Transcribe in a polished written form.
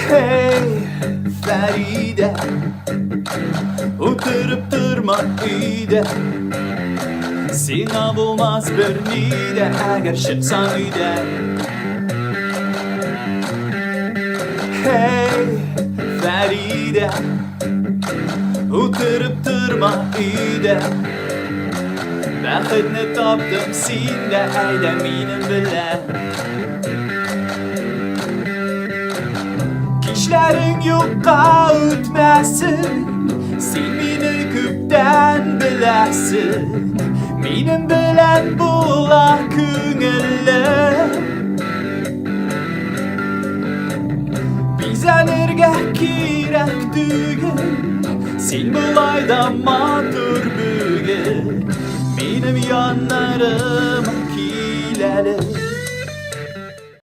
Hey Feride, oturup durma uyda. Sina bulmaz bir nide eğer çıksan uyda. Hey Feride, oturup durma uyda. Bəxtini tapdım sində, əyləminin bilə. Kişlərin yoxqa ötməsin, sən məni küpdən biləsin. Mənim bilən bulaq küngəllər. Bizən ergək kirək dügün, sən bulayda matur bügün. Benim yanlarım kiləli.